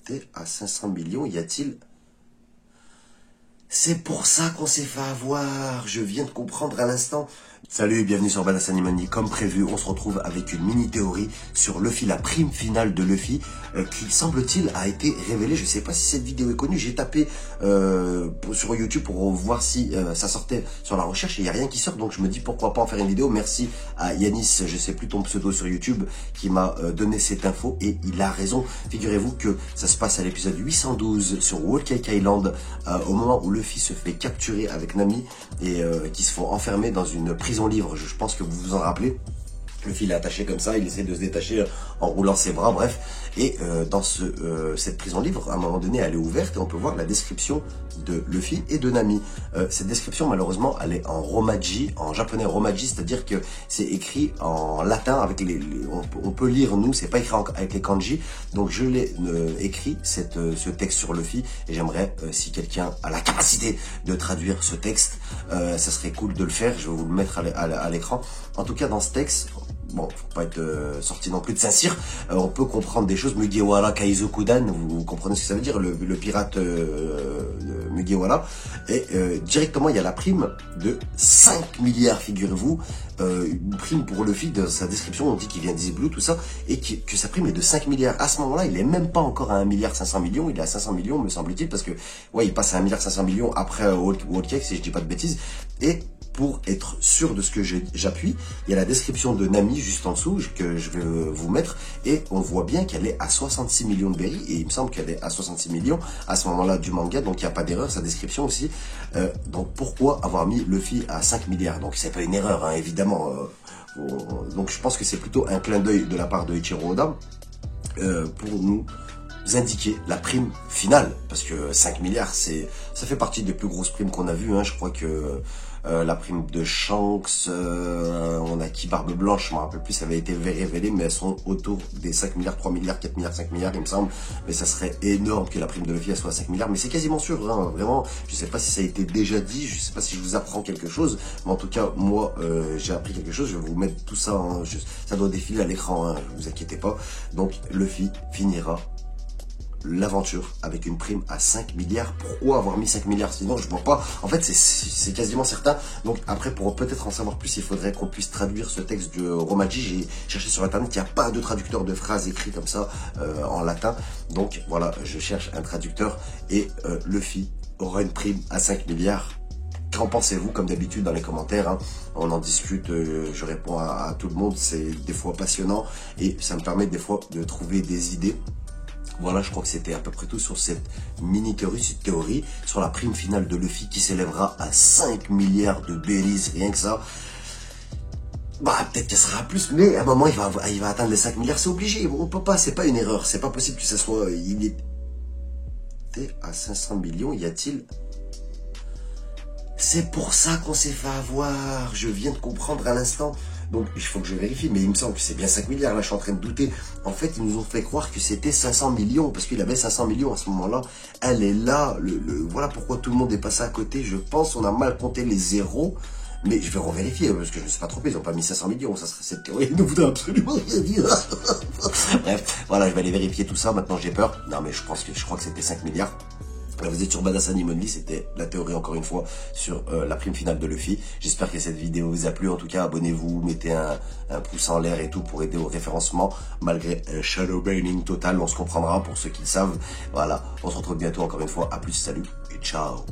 T'es à 500 millions, y a-t-il... C'est pour ça qu'on s'est fait avoir, je viens de comprendre à l'instant. Salut et bienvenue sur Badass Money. Comme prévu, on se retrouve avec une mini-théorie sur Luffy, la prime finale de Luffy, qui semble-t-il a été révélée. Je sais pas si cette vidéo est connue, j'ai tapé sur YouTube pour voir si ça sortait sur la recherche et il n'y a rien qui sort. Donc je me dis pourquoi pas en faire une vidéo. Merci à Yanis, je sais plus ton pseudo sur YouTube, qui m'a donné cette info et il a raison. Figurez-vous que ça se passe à l'épisode 812 sur Whole Cake Island, au moment où Luffy se fait capturer avec Nami et qui se font enfermer dans une prison livre. Je pense que vous vous en rappelez. Luffy il est attaché comme ça, il essaie de se détacher en roulant ses bras, bref. Et dans cette prison livre, à un moment donné, elle est ouverte et on peut voir la description de Luffy et de Nami. Cette description, malheureusement, elle est en romaji, en japonais romaji, c'est-à-dire que c'est écrit en latin avec on peut lire, nous, c'est pas écrit avec les kanji. Donc je l'ai écrit, ce texte sur Luffy, et j'aimerais, si quelqu'un a la capacité de traduire ce texte, ça serait cool de le faire. Je vais vous le mettre à l'écran. En tout cas, dans ce texte, bon, faut pas être sorti non plus de Saint-Cyr, on peut comprendre des choses. Mugiwara Kaizokudan, vous comprenez ce que ça veut dire, le pirate Mugiwara. Et directement, il y a la prime de 5 milliards, figurez-vous. Une prime pour Luffy, de sa description, on dit qu'il vient d'East Blue, tout ça, et que sa prime est de 5 milliards. À ce moment-là, il est même pas encore à 1 milliard 500 millions, il est à 500 millions, me semble-t-il, parce que, ouais, il passe à 1 milliard 500 millions après Whole Cake, si je dis pas de bêtises. Et pour être sûr de ce que j'appuie, il y a la description de Nami juste en dessous que je vais vous mettre et on voit bien qu'elle est à 66 millions de berries et il me semble qu'elle est à 66 millions à ce moment-là du manga, donc il n'y a pas d'erreur, sa description aussi. Donc pourquoi avoir mis Luffy à 5 milliards? Donc c'est pas une erreur, hein, évidemment. Donc je pense que c'est plutôt un clin d'œil de la part de Ichiro Oda pour nous indiquer la prime finale, parce que 5 milliards, ça fait partie des plus grosses primes qu'on a vues, hein. Je crois que la prime de Shanks, on a qui Barbe Blanche, je me rappelle plus, ça avait été révélé, mais elles sont autour des 5 milliards, 3 milliards, 4 milliards, 5 milliards, il me semble, mais ça serait énorme que la prime de Luffy soit à 5 milliards, mais c'est quasiment sûr, hein, vraiment, je sais pas si ça a été déjà dit, je sais pas si je vous apprends quelque chose, mais en tout cas, moi, j'ai appris quelque chose, je vais vous mettre tout ça, hein, ça doit défiler à l'écran, hein, ne vous inquiétez pas, donc Luffy finira l'aventure avec une prime à 5 milliards. Pourquoi avoir mis 5 milliards? Sinon, je vois pas. En fait, c'est quasiment certain. Donc, après, pour peut-être en savoir plus, il faudrait qu'on puisse traduire ce texte du romaji. J'ai cherché sur Internet, il n'y a pas de traducteur de phrases écrites comme ça en latin. Donc, voilà, je cherche un traducteur et Luffy aura une prime à 5 milliards. Qu'en pensez-vous? Comme d'habitude dans les commentaires, hein, on en discute, je réponds à tout le monde. C'est des fois passionnant et ça me permet des fois de trouver des idées. Voilà, je crois que c'était à peu près tout sur cette mini-théorie, cette théorie sur la prime finale de Luffy qui s'élèvera à 5 milliards de berries, rien que ça. Bah, peut-être qu'elle sera plus, mais à un moment, il va atteindre les 5 milliards, c'est obligé. On peut pas, c'est pas une erreur, c'est pas possible que ça soit... Il était à 500 millions, y a-t-il... C'est pour ça qu'on s'est fait avoir, je viens de comprendre à l'instant. Donc, il faut que je vérifie, mais il me semble que c'est bien 5 milliards, là, je suis en train de douter. En fait, ils nous ont fait croire que c'était 500 millions, parce qu'il avait 500 millions à ce moment-là. Elle est là, voilà pourquoi tout le monde est passé à côté. Je pense on a mal compté les zéros, mais je vais revérifier, parce que je ne sais pas trompé, ils n'ont pas mis 500 millions, ça serait cette théorie, ne voudrait absolument rien dire. Bref, voilà, je vais aller vérifier tout ça, maintenant j'ai peur. Non, mais je crois que c'était 5 milliards. Là, vous êtes sur Badass Money, c'était la théorie encore une fois sur la prime finale de Luffy. J'espère que cette vidéo vous a plu. En tout cas, abonnez-vous, mettez un pouce en l'air et tout pour aider au référencement. Malgré shadow banning total, on se comprendra pour ceux qui le savent. Voilà, on se retrouve bientôt encore une fois. À plus, salut et ciao.